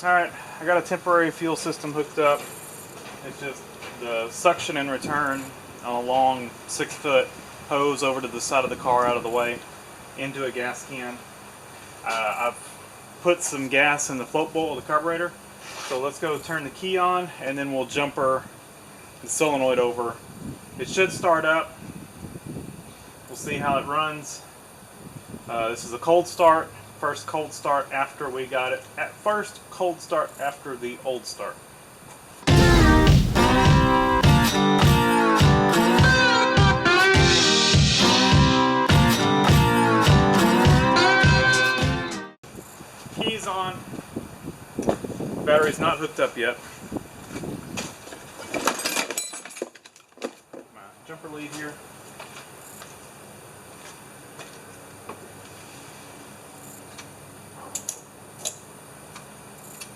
Alright, I got a temporary fuel system hooked up. It's just the suction and return on a long 6-foot hose over to the side of the car out of the way into a gas can. I've put some gas in the float bowl of the carburetor. So let's go turn the key on and then we'll jumper the solenoid over. It should start up. We'll see how it runs. This is a cold start. First cold start after we got it. At first cold start after the old start. Keys on. Battery's not hooked up yet. My jumper lead here.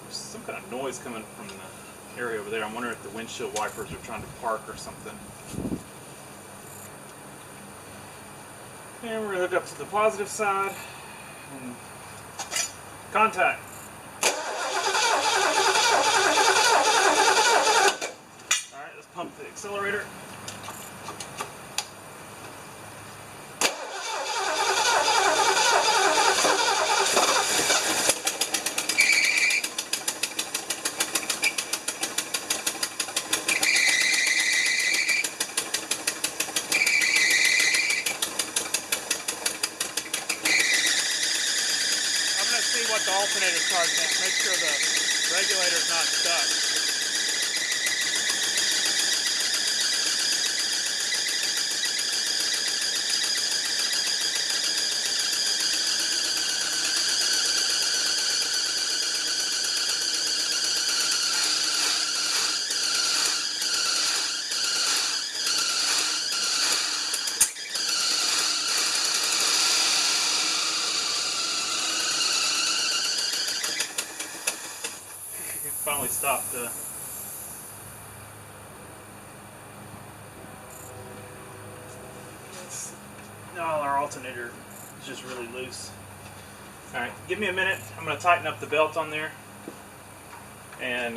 Some kind of noise coming from the area over there. I'm wondering if the windshield wipers are trying to park or something. And we're going to hook up to the positive side. And contact. Alright, let's pump the accelerator. See what the alternator charged at. Make sure the regulator's not stuck. Finally stopped no, our alternator is just really loose. Alright, give me a minute. I'm going to tighten up the belt on there and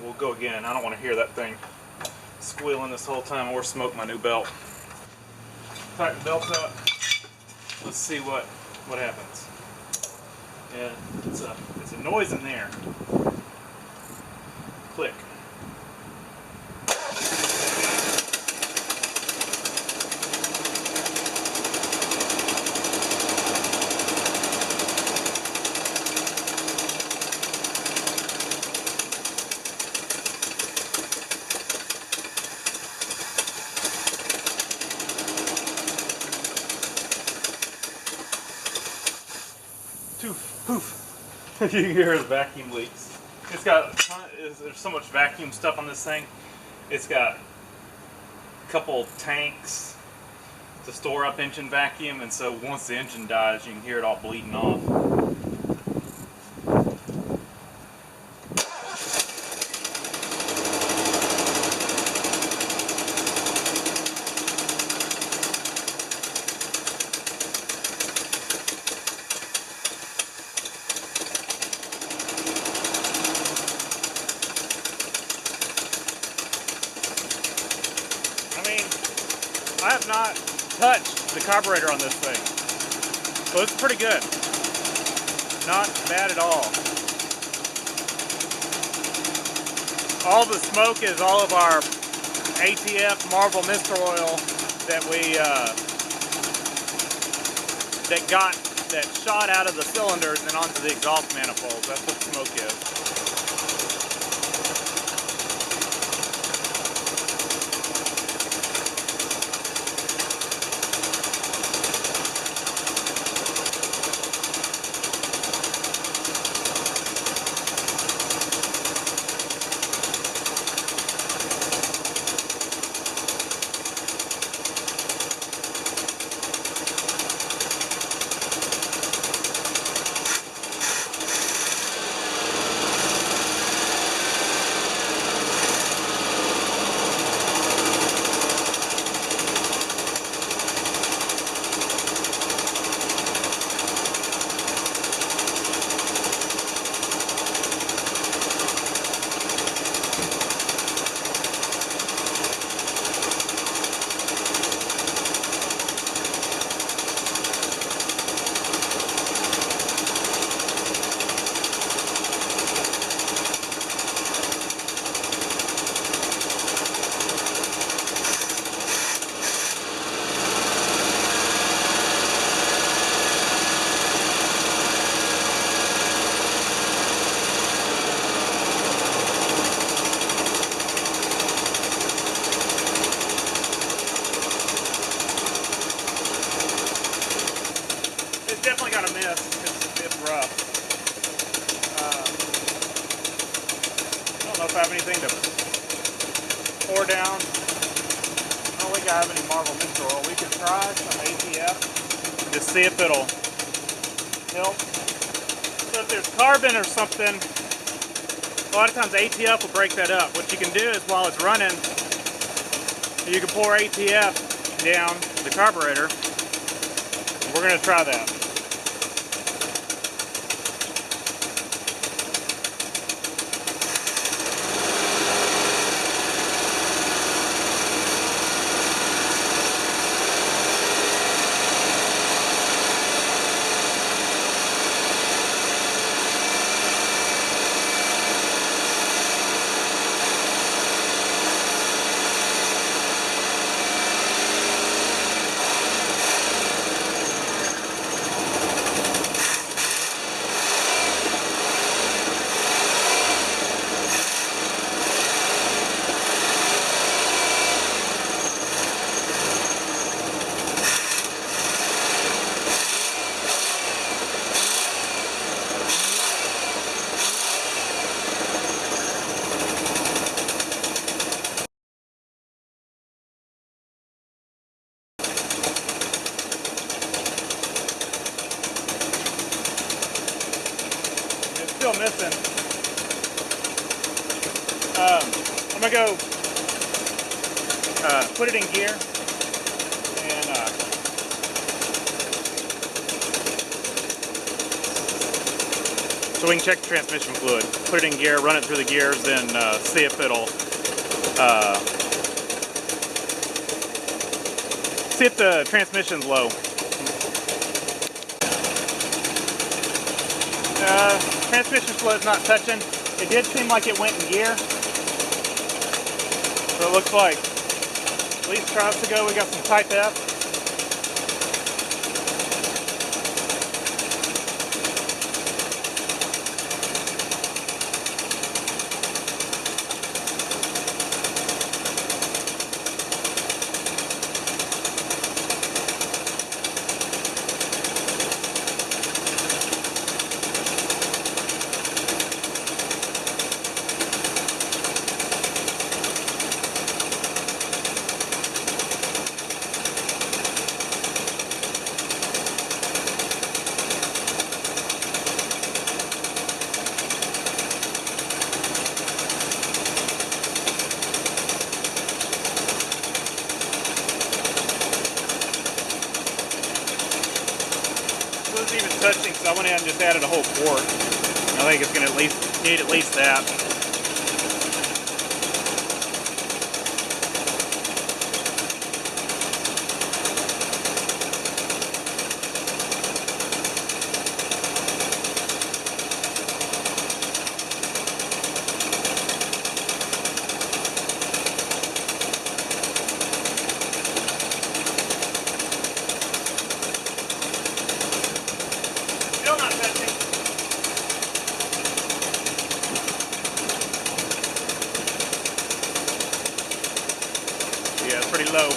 we'll go again. I don't want to hear that thing squealing this whole time or smoke my new belt. Tighten the belt up. Let's see what happens. Yeah, it's a noise in there. Click. Poof. You can hear the vacuum leaks. It's got, there's so much vacuum stuff on this thing. It's got a couple tanks to store up engine vacuum, and so once the engine dies, you can hear it all bleeding off. I have not touched the carburetor on this thing, so it's pretty good. Not bad at all. All the smoke is all of our ATF Marvel Mr. Oil that we that shot out of the cylinders and onto the exhaust manifolds. That's what smoke is. have anything to pour down. I don't think I have any Marvel mixer oil. We could try some ATF to see if it'll help. So if there's carbon or something, a lot of times ATF will break that up. What you can do is while it's running, you can pour ATF down the carburetor. We're going to try that. Still missing. I'm gonna go put it in gear and so we can check the transmission fluid. Put it in gear, run it through the gears, then see if it'll see if the transmission's low. Transmission fluid's not touching. It did seem like it went in gear. So it looks like at least tries to go. We got some Type F. Even touching, so I went ahead and just added a whole quart. I think it's going to need at least that. Still not touching. Yeah, it's pretty low.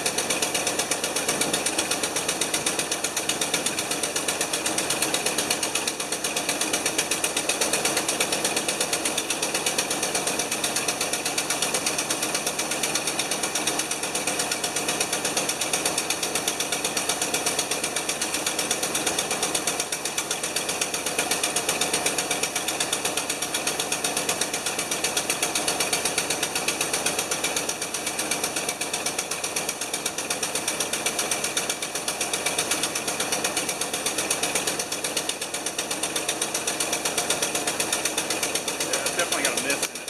Definitely got a miss in it.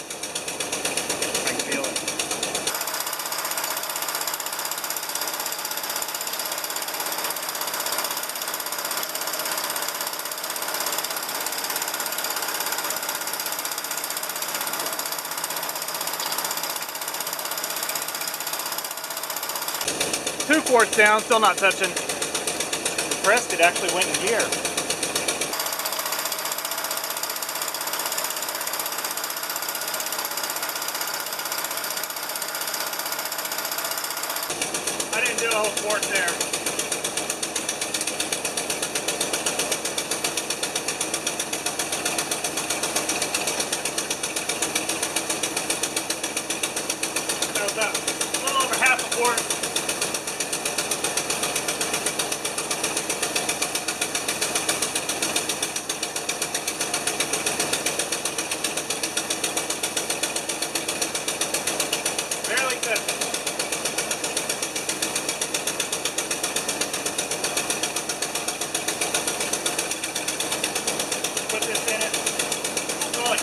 I can feel it. Two quarts down, still not touching. Impressed it actually went in gear. I didn't do a whole quart there.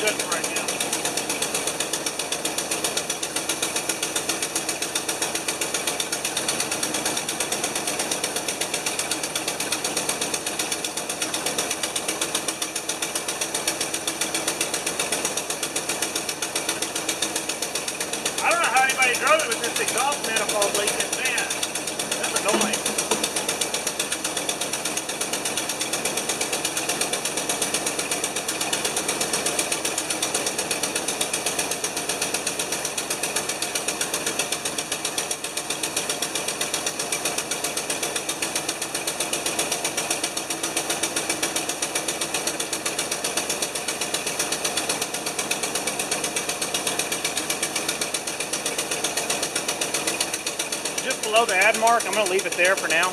good for right now. I don't know how anybody drove it with this exhaust manifold leaking its fan. That's annoying. Just below the add mark, I'm going to leave it there for now.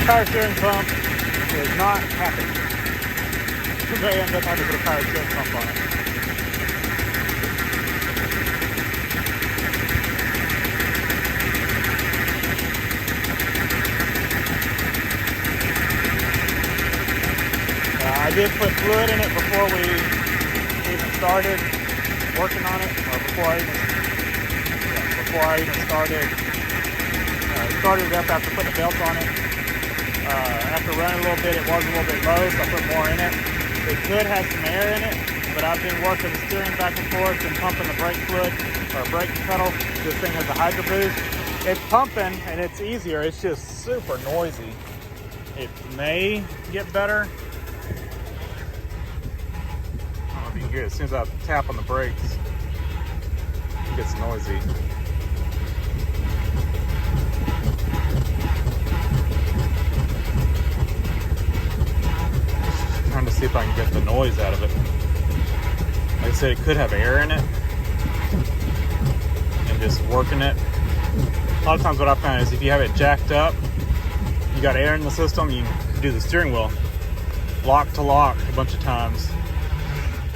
Power steering pump is not happy. They end up having to put a power steering pump on it. I did put fluid in it before we even started working on it, or before I even started it up after putting the belt on it. After running a little bit, it was a little bit low, so I put more in it. It could have some air in it, but I've been working the steering back and forth and pumping the brake fluid, or brake pedal. This thing has a hydro boost. It's pumping and it's easier. It's just super noisy. It may get better. I don't know if you can hear it. As soon as I tap on the brakes, it gets noisy. Trying to see if I can get the noise out of it. Like I said, it could have air in it, and just working it. A lot of times what I found is if you have it jacked up, you got air in the system, you can do the steering wheel lock to lock a bunch of times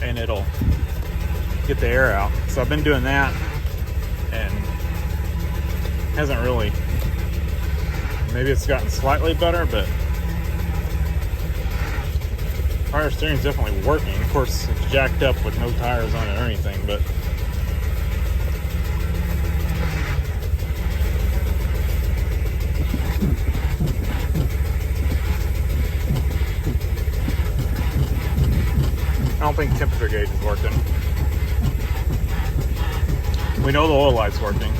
and it'll get the air out. So I've been doing that and hasn't really, maybe it's gotten slightly better, but power steering's definitely working. Of course, it's jacked up with no tires on it or anything, but I don't think temperature gauge is working. We know the oil light's working.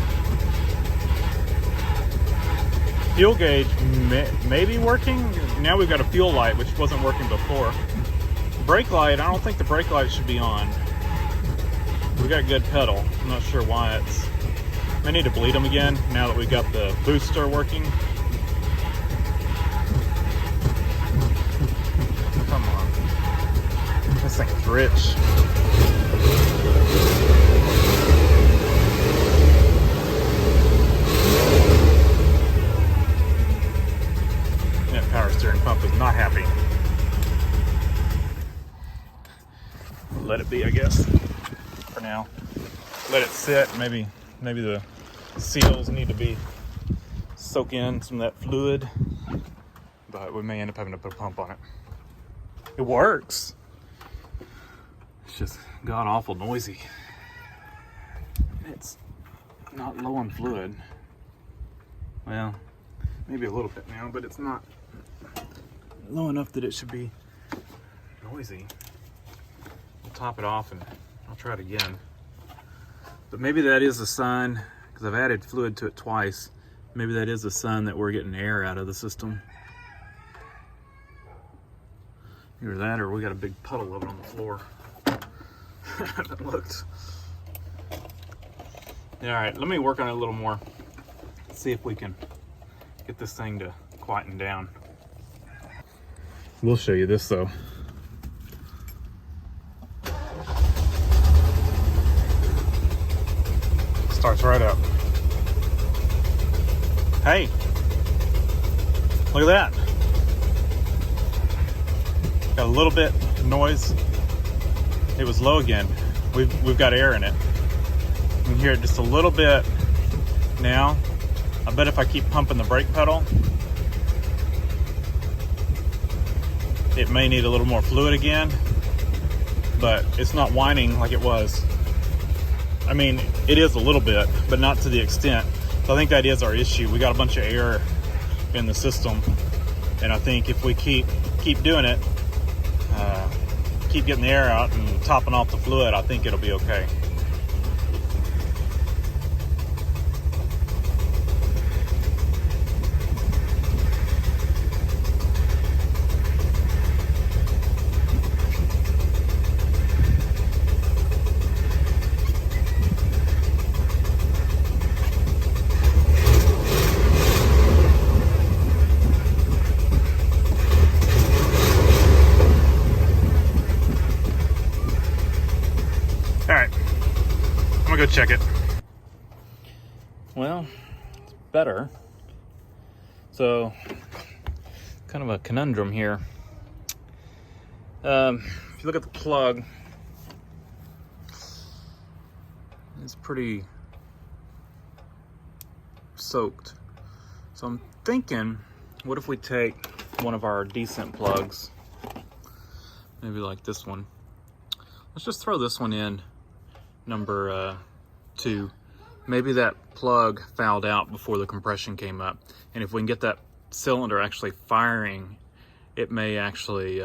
Fuel gauge may be working. Now we've got a fuel light, which wasn't working before. Brake light, I don't think the brake light should be on. We got good pedal. I'm not sure why it's... I need to bleed them again now that we got the booster working. Come on. This thing's rich. That power steering pump is not happy. Let it be, I guess, for now. Let it sit. Maybe the seals need to be soak in some of that fluid, but we may end up having to put a pump on it. It works. It's just god awful noisy. It's not low on fluid. Well, maybe a little bit now, but it's not low enough that it should be noisy. We'll top it off and I'll try it again. But maybe that is a sign, because I've added fluid to it twice. Maybe that is a sign that we're getting air out of the system. Either that or we got a big puddle of it on the floor. I haven't looked. Yeah, all right, let me work on it a little more. See if we can get this thing to quieten down. We'll show you this though. Starts right up. Hey, look at that. Got a little bit of noise. It was low again. We've got air in it. You can hear it just a little bit now. I bet if I keep pumping the brake pedal, it may need a little more fluid again, but it's not whining like it was. I mean, it is a little bit, but not to the extent. So I think that is our issue. We got a bunch of air in the system, and I think if we keep doing it, keep getting the air out and topping off the fluid, I think it'll be okay. Go check it. Well, it's better. So, kind of a conundrum here. If you look at the plug, it's pretty soaked. So I'm thinking, what if we take one of our decent plugs, maybe like this one. Let's just throw this one in, number 2. Maybe that plug fouled out before the compression came up, and if we can get that cylinder actually firing, it may actually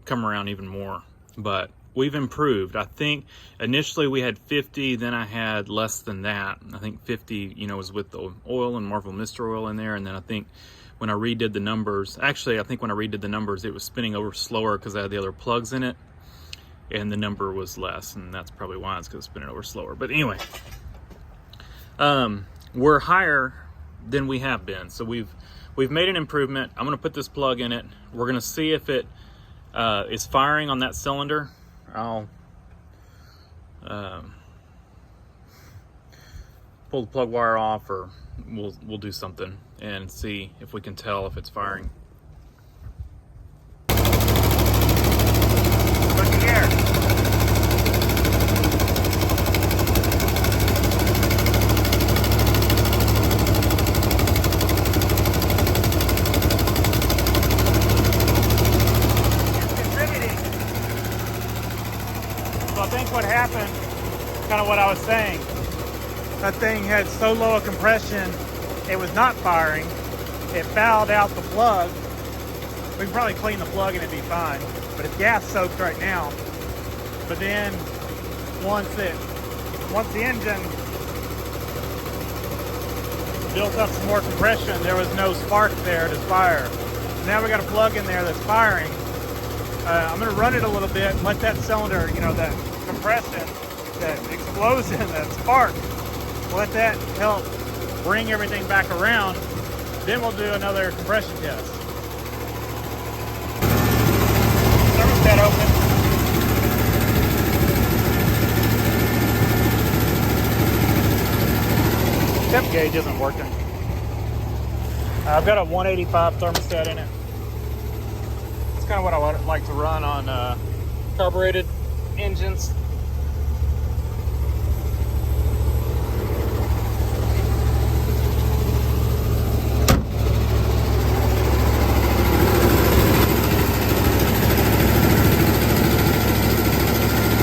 come around even more. But we've improved. I think initially we had 50, then I had less than that. I think 50, was with the oil and Marvel Mister oil in there, and then I think when I redid the numbers, actually I think when I redid the numbers, it was spinning over slower because I had the other plugs in it, and the number was less, and that's probably why it's because it's spinning over slower. But anyway, we're higher than we have been, so we've made an improvement. I'm going to put this plug in it. We're going to see if it is firing on that cylinder. I'll pull the plug wire off, or we'll do something and see if we can tell if it's firing. What happened, kind of what I was saying, that thing had so low a compression, it was not firing. It fouled out the plug. We can probably clean the plug and it'd be fine, but it's gas soaked right now. But then once the engine built up some more compression, there was no spark there to fire. Now we got a plug in there that's firing. I'm going to run it a little bit and let that cylinder, that compression, that explosion, that spark, let that help bring everything back around. Then we'll do another compression test. Thermostat open. Temp gauge isn't working. I've got a 185 thermostat in it. It's kind of what I like to run on carbureted engines.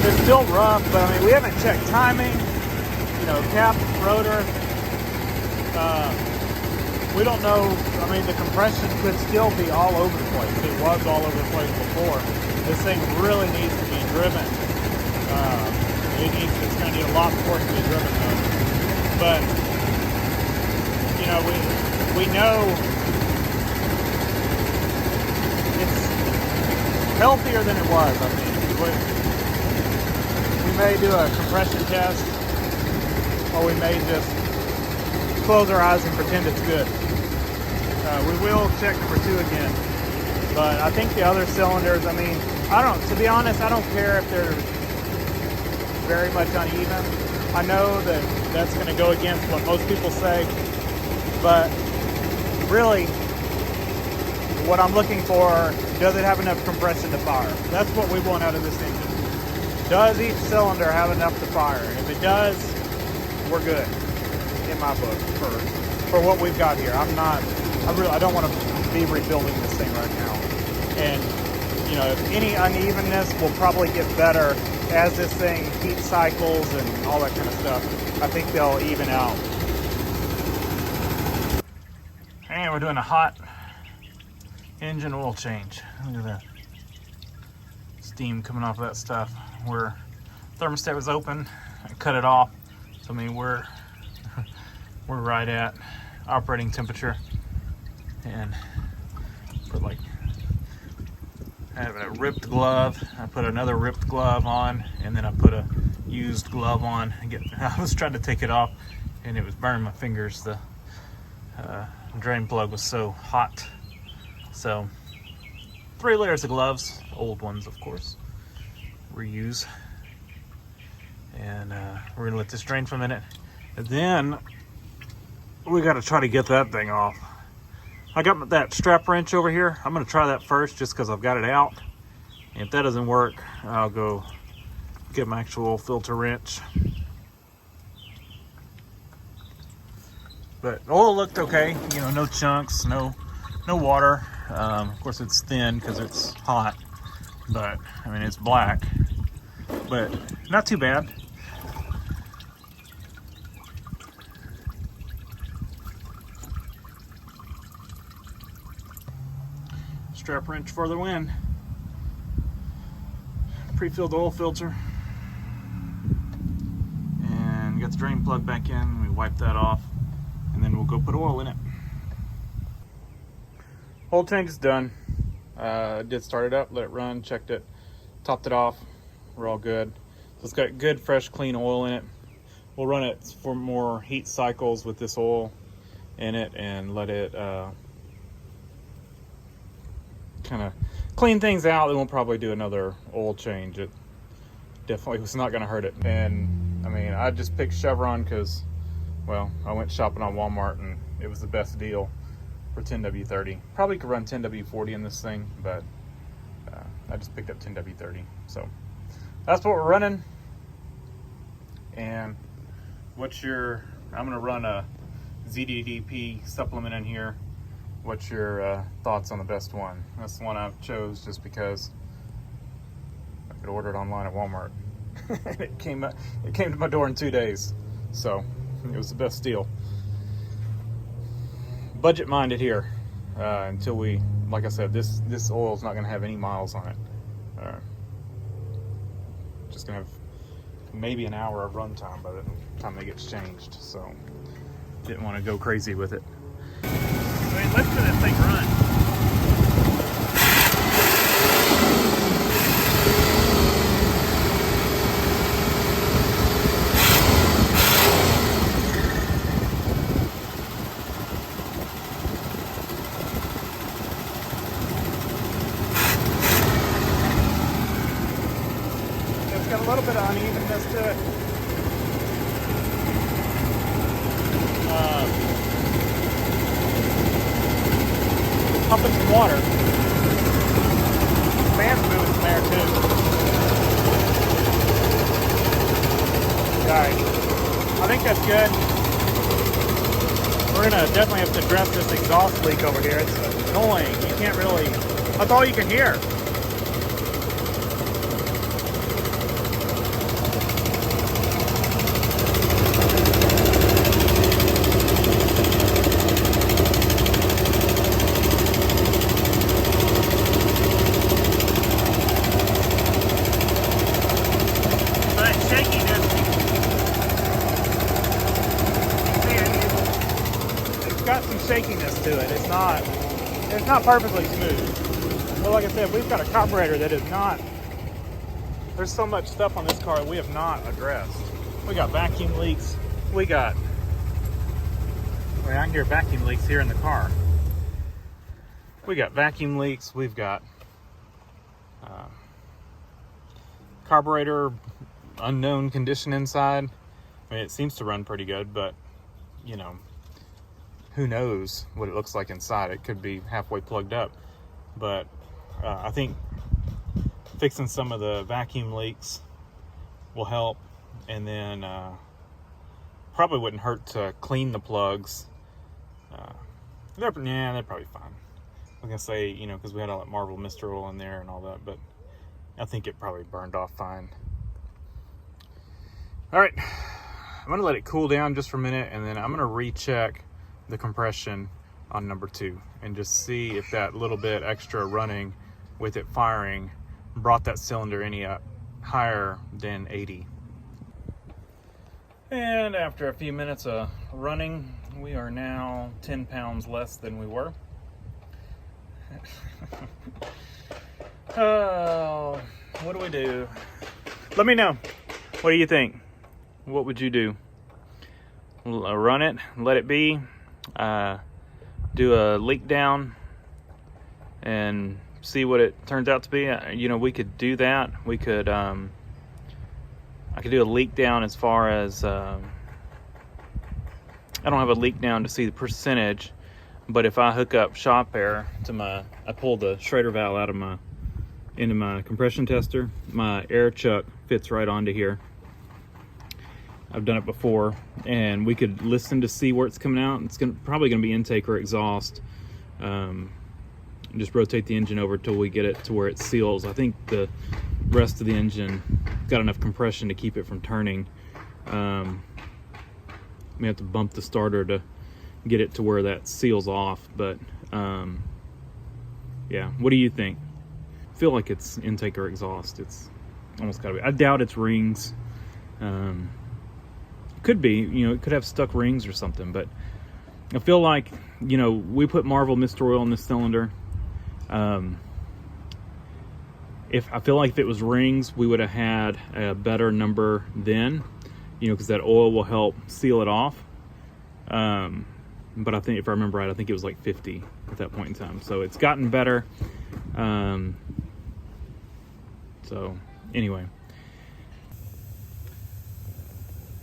It's still rough, but I mean, we haven't checked timing, cap, rotor. We don't know. I mean, the compression could still be all over the place. It was all over the place before. This thing really needs to be driven. It's going to need a lot before it can be driven though. But, we know it's healthier than it was, I think. We may do a compression test, or we may just close our eyes and pretend it's good. We will check number 2 again. But I think the other cylinders, to be honest, I don't care if they're very much uneven. I know that that's going to go against what most people say, but really what I'm looking for, does it have enough compression to fire? That's what we want out of this engine. Does each cylinder have enough to fire? And if it does, we're good in my book for what we've got here. I don't want to be rebuilding this thing right now. And you know, if any unevenness will probably get better as this thing heat cycles and all that kind of stuff. I think they'll even out. And we're doing a hot engine oil change. Look at that steam coming off of that stuff. Where thermostat was open, I cut it off. So I mean we're right at operating temperature, and put like, I have a ripped glove. I put another ripped glove on, and then I put a used glove on. I was trying to take it off, and it was burning my fingers. The drain plug was so hot. So 3 layers of gloves, old ones of course, reuse. And we're gonna let this drain for a minute, and then we got to try to get that thing off. I got that strap wrench over here. I'm gonna try that first just because I've got it out. And if that doesn't work, I'll go get my actual filter wrench. But the oil looked okay, you know, no chunks, no water. Of course it's thin because it's hot, but I mean it's black, but not too bad. Strap wrench for the win. Pre-filled oil filter, and get the drain plug back in. We wipe that off, and then we'll go put oil in it. Oil tank is done. Did start it up, let it run, checked it, topped it off. We're all good. So it's got good, fresh, clean oil in it. We'll run it for more heat cycles with this oil in it and let it kind of clean things out. Then we'll probably do another oil change. It definitely was not going to hurt it. And I mean, I just picked Chevron because, well, I went shopping on Walmart and it was the best deal for 10W30. Probably could run 10W40 in this thing, but I just picked up 10W30. So that's what we're running. And I'm going to run a ZDDP supplement in here. What's your thoughts on the best one? That's the one I chose just because I could order it online at Walmart. It came to my door in 2 days, so it was the best deal. Budget minded here until we, like I said, this oil is not going to have any miles on it. Just going to have maybe an hour of run time by the time it gets changed, so didn't want to go crazy with it. I mean, let's let this thing run. It's got a little bit of unevenness to it. Pumping some water. Fan's moving from there too. Alright, I think that's good. We're gonna definitely have to address this exhaust leak over here. It's annoying. You can't really, that's all you can hear. Shakiness to it. It's not perfectly smooth. But like I said, we've got a carburetor that is not, there's so much stuff on this car that we have not addressed. We got vacuum leaks. I can hear vacuum leaks here in the car. We got vacuum leaks. We've got carburetor unknown condition inside. I mean, it seems to run pretty good, but you know, who knows what it looks like inside. It could be halfway plugged up, but I think fixing some of the vacuum leaks will help, and then probably wouldn't hurt to clean the plugs. They're probably fine. was gonna say, you know, because we had all that Marvel Mist oil in there and all that, but I think it probably burned off fine. All right, I'm gonna let it cool down just for a minute, and then I'm gonna recheck the compression on number 2 and just see if that little bit extra running with it firing brought that cylinder any higher than 80. And after a few minutes of running, we are now 10 pounds less than we were. Oh, what do we do? Let me know. What do you think? What would you do? Run it, let it be, do a leak down, and see what it turns out to be. You know, we could do that. We could, I could do a leak down as far as, I don't have a leak down to see the percentage, but if I hook up shop air to I pull the Schrader valve out of into my compression tester, my air chuck fits right onto here. I've done it before, and we could listen to see where it's coming out. It's probably gonna be intake or exhaust. Just rotate the engine over till we get it to where it seals. I think the rest of the engine got enough compression to keep it from turning. We have to bump the starter to get it to where that seals off, but yeah, what do you think? I feel like it's intake or exhaust. It's almost gotta be. I doubt it's rings. Could be, you know, it could have stuck rings or something, but I feel like, you know, we put Marvel Mist oil in this cylinder. If it was rings, we would have had a better number then, you know, because that oil will help seal it off. But I think, if I remember right, I think it was like 50 at that point in time. So it's gotten better. So anyway.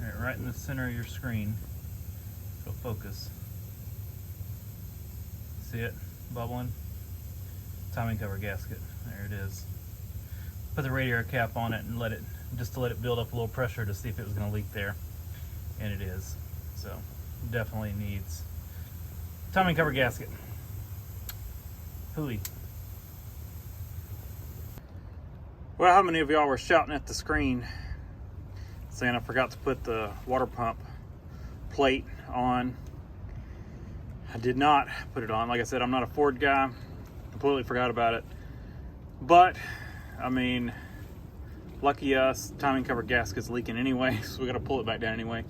All right, right in the center of your screen, it'll focus. See it bubbling? Timing cover gasket. There it is. Put the radiator cap on it and let it build up a little pressure to see if it was going to leak there, and it is. So definitely needs timing cover gasket. Hooey. Well, how many of y'all were shouting at the screen saying I forgot to put the water pump plate on? I did not put it on. Like I said, I'm not a Ford guy. Completely forgot about it. But, I mean, lucky us, timing cover gasket's leaking anyway, so we gotta pull it back down anyway.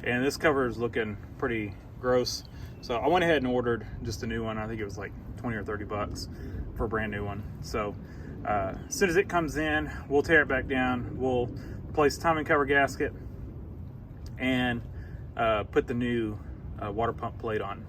And this cover is looking pretty gross. So I went ahead and ordered just a new one. I think it was like 20 or 30 bucks for a brand new one. So as soon as it comes in, we'll tear it back down. We'll replace the timing cover gasket and put the new water pump plate on.